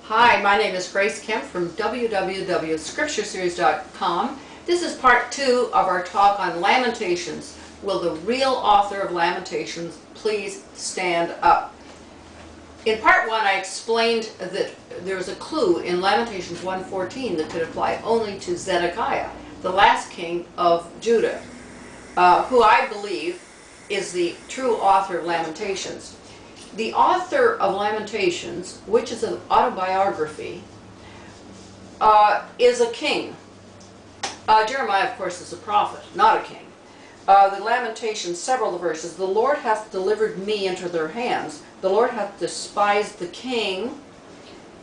Hi, my name is Grace Kemp from www.scriptureseries.com. This is part 2 of our talk on Lamentations. Will the real author of Lamentations please stand up? In part 1, I explained that there was a clue in Lamentations 1:14 that could apply only to Zedekiah, the last king of Judah, who I believe is the true author of Lamentations. The author of Lamentations, which is an autobiography, is a king. Jeremiah, of course, is a prophet, not a king. The Lamentations, several of the verses, the Lord hath delivered me into their hands. The Lord hath despised the king.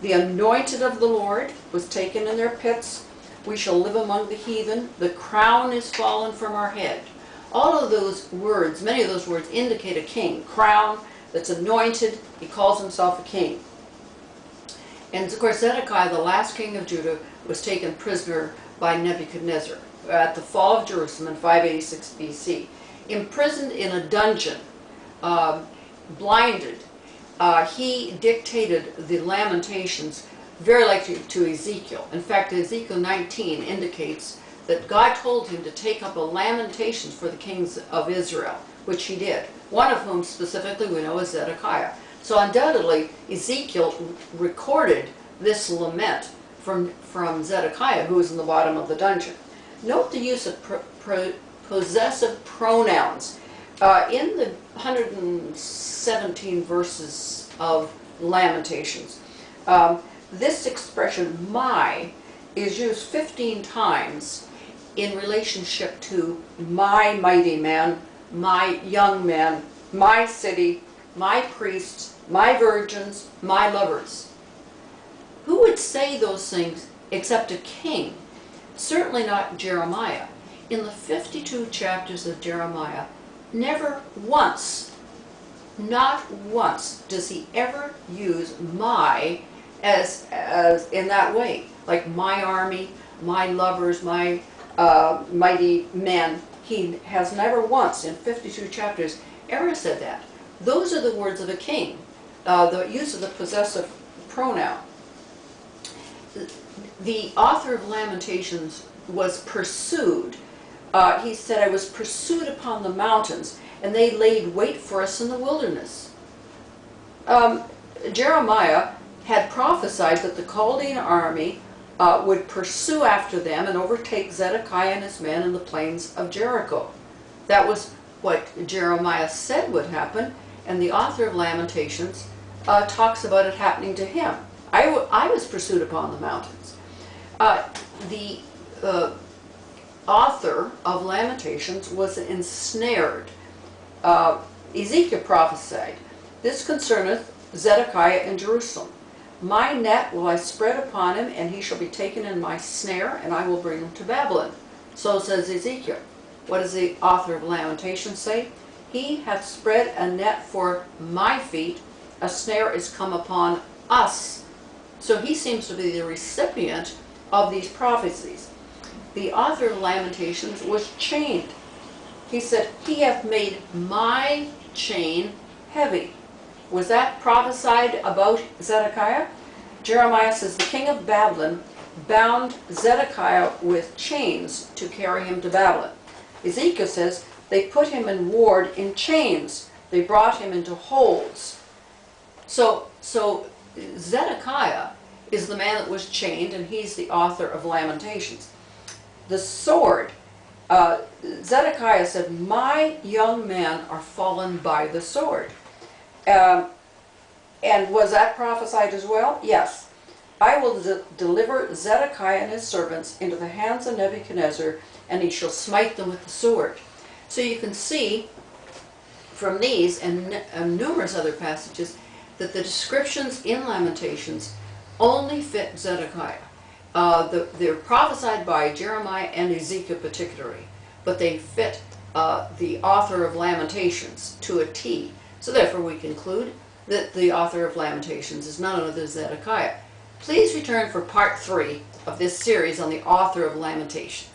The anointed of the Lord was taken in their pits. We shall live among the heathen. The crown is fallen from our head. All of those words, many of those words indicate a king. Crown, that's anointed, he calls himself a king. And of course Zedekiah, the last king of Judah, was taken prisoner by Nebuchadnezzar at the fall of Jerusalem in 586 BC. Imprisoned in a dungeon, blinded, he dictated the Lamentations very like to Ezekiel. In fact, Ezekiel 19 indicates that God told him to take up a Lamentations for the kings of Israel, which he did. One of whom specifically we know is Zedekiah. So undoubtedly Ezekiel recorded this lament from Zedekiah, who was in the bottom of the dungeon. Note the use of possessive pronouns. In the 117 verses of Lamentations, this expression, my, is used 15 times in relationship to my mighty man, my young men, my city, my priests, my virgins, my lovers. Who would say those things except a king? Certainly not Jeremiah. In the 52 chapters of Jeremiah, never once, not once, does he ever use my as in that way. Like my army, my lovers, my mighty men. He has never once in 52 chapters ever said that. Those are the words of a king, the use of the possessive pronoun. The author of Lamentations was pursued. He said, I was pursued upon the mountains, and they laid wait for us in the wilderness. Jeremiah had prophesied that the Chaldean army would pursue after them and overtake Zedekiah and his men in the plains of Jericho. That was what Jeremiah said would happen, and the author of Lamentations talks about it happening to him. I was pursued upon the mountains. The author of Lamentations was ensnared. Ezekiel prophesied, this concerneth Zedekiah in Jerusalem. My net will I spread upon him, and he shall be taken in my snare, and I will bring him to Babylon. So says Ezekiel. What does the author of Lamentations say? He hath spread a net for my feet, a snare is come upon us. So he seems to be the recipient of these prophecies. The author of Lamentations was chained. He said, he hath made my chain heavy. Was that prophesied about Zedekiah? Jeremiah says the king of Babylon bound Zedekiah with chains to carry him to Babylon. Ezekiel says they put him in ward in chains. They brought him into holds. So Zedekiah is the man that was chained, and he's the author of Lamentations. The sword, Zedekiah said, my young men are fallen by the sword. And was that prophesied as well? Yes. I will deliver Zedekiah and his servants into the hands of Nebuchadnezzar, and he shall smite them with the sword. So you can see from these and numerous other passages that the descriptions in Lamentations only fit Zedekiah. They're prophesied by Jeremiah and Ezekiel particularly, but they fit the author of Lamentations to a T. So therefore we conclude that the author of Lamentations is none other than Zedekiah. Please return for part 3 of this series on the author of Lamentations.